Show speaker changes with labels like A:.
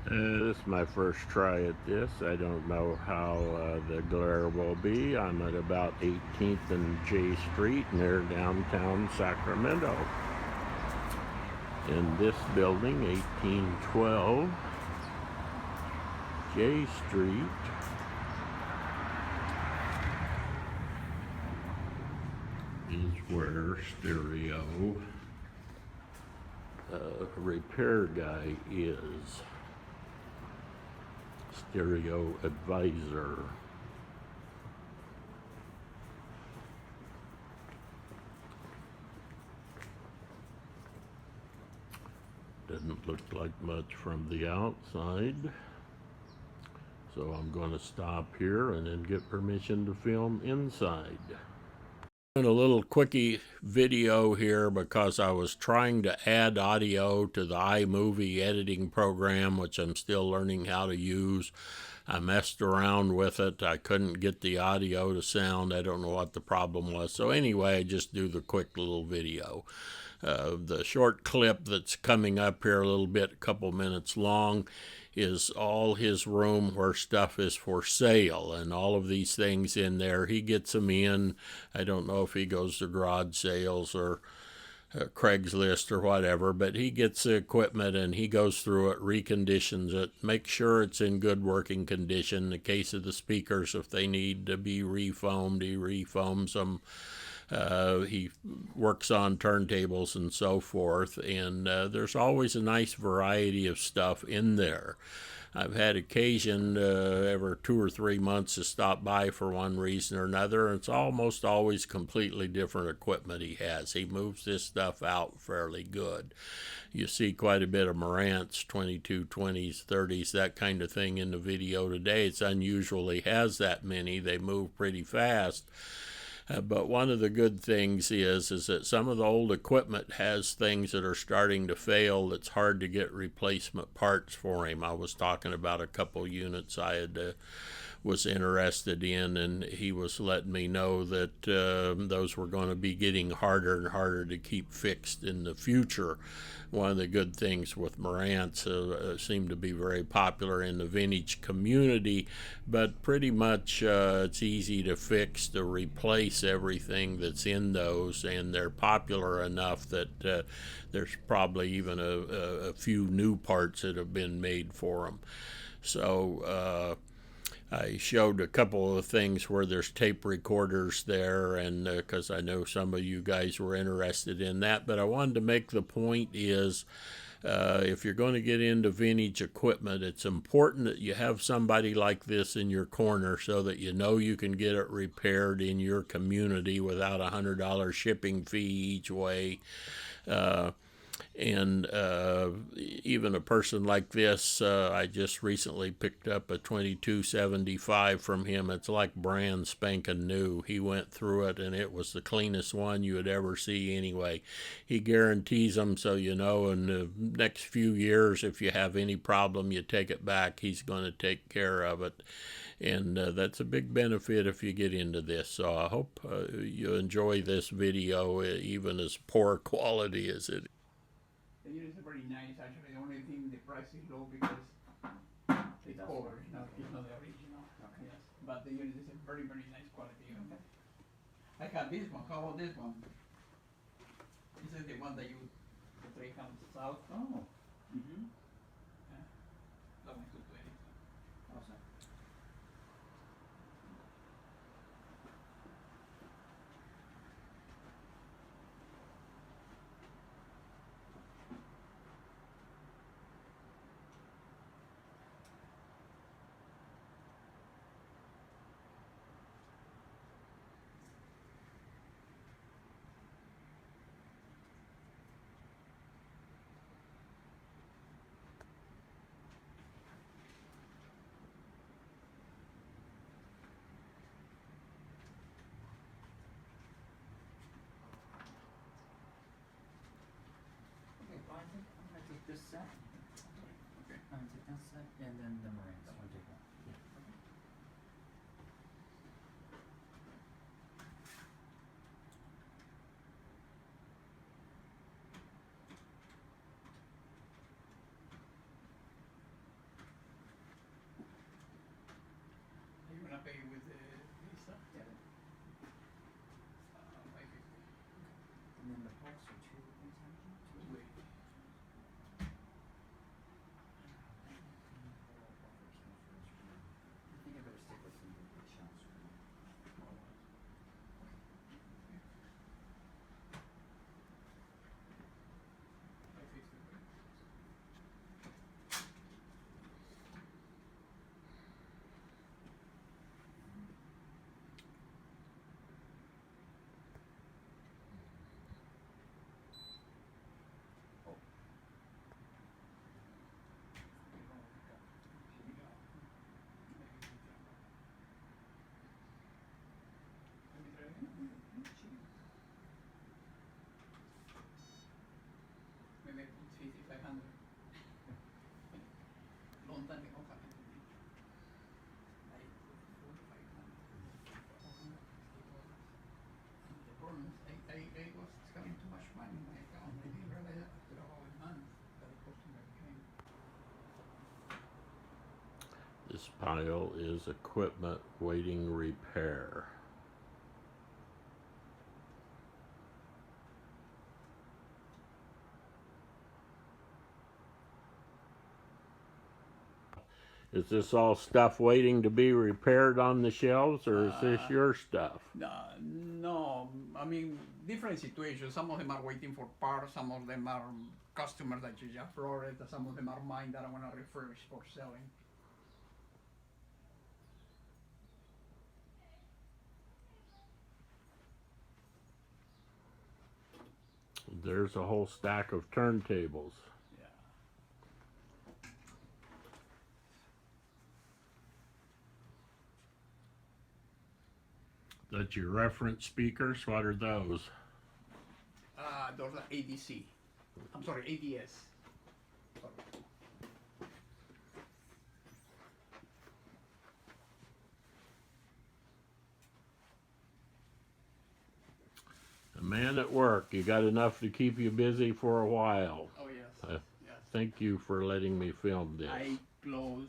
A: This is my first try at this. I don't know how the glare will be. I'm at about 18th and J Street near downtown Sacramento. In this building, 1812 J Street, is where Stereo repair guy is. Stereo Advisor. Doesn't look like much from the outside. So I'm going to stop here and then get permission to film inside. Doing a little quickie video here because I was trying to add audio to the iMovie editing program, which I'm still learning how to use. I messed around with it. I couldn't get the audio to sound. I don't know what the problem was. So anyway, I just do the quick little video. The short clip that's coming up here a little bit, a couple minutes long, is all his room where stuff is for sale, and all of these things in there. He gets them in. I don't know if he goes to garage sales or Craigslist or whatever, but he gets the equipment and he goes through it, reconditions it, makes sure it's in good working condition. In the case of the speakers, if they need to be refoamed, he refoams them. He works on turntables and so forth, and there's always a nice variety of stuff in there. I've had occasion every 2 or 3 months to stop by for one reason or another, and it's almost always completely different equipment he has. He moves this stuff out fairly good. You see quite a bit of Marantz 2220s, 30s, that kind of thing in the video today. It's unusual he has that many. They move pretty fast. But one of the good things is that some of the old equipment has things that are starting to fail that's hard to get replacement parts for him. I was talking about a couple units I had was interested in, and he was letting me know that those were going to be getting harder and harder to keep fixed in the future. One of the good things with Marantz seem to be very popular in the vintage community, but pretty much it's easy to fix, to replace everything that's in those, and they're popular enough that there's probably even a few new parts that have been made for them. So I showed a couple of things where there's tape recorders there, and because I know some of you guys were interested in that, but I wanted to make the point is if you're going to get into vintage equipment, it's important that you have somebody like this in your corner so that you know you can get it repaired in your community without $100 shipping fee each way. And even a person like this, I just recently picked up a 2275 from him. It's like brand spanking new. He went through it, and it was the cleanest one you would ever see anyway. He guarantees them, so you know in the next few years, if you have any problem, you take it back. He's going to take care of it. And that's a big benefit if you get into this. So I hope you enjoy this video, even as poor quality as it is.
B: The units are very nice. Actually, the only thing the price is low because it's cover. It's not the original. Okay. Yes, but the unit is a very nice quality. Okay. I have this one. How about this one? This is the one that the tray comes out.
C: Oh. Mm-hmm.
B: Yeah. That one's 220.
C: Awesome. I'm gonna take this set.
B: Okay.
C: I'm gonna take that set, and then the Marantz. I'm gonna take that.
B: sometimes they don't have anything. Like 400, 500, 460 dollars. And the problem is, I was having too much money in my account. I didn't realize that after about a month that the customer came.
A: This pile is equipment waiting repair. Is this all stuff waiting to be repaired on the shelves, or is this your stuff?
B: No, I mean, different situations. Some of them are waiting for parts, some of them are customers that you just ordered, some of them are mine that I want to refurbish for selling.
A: There's a whole stack of turntables.
B: Yeah.
A: That's your reference speakers. What are those?
B: Those are ADC. I'm sorry, ADS. Sorry.
A: A man at work. You got enough to keep you busy for a while.
B: Oh yes,
A: Uh,
B: yes.
A: Thank you for letting me film this.
B: I close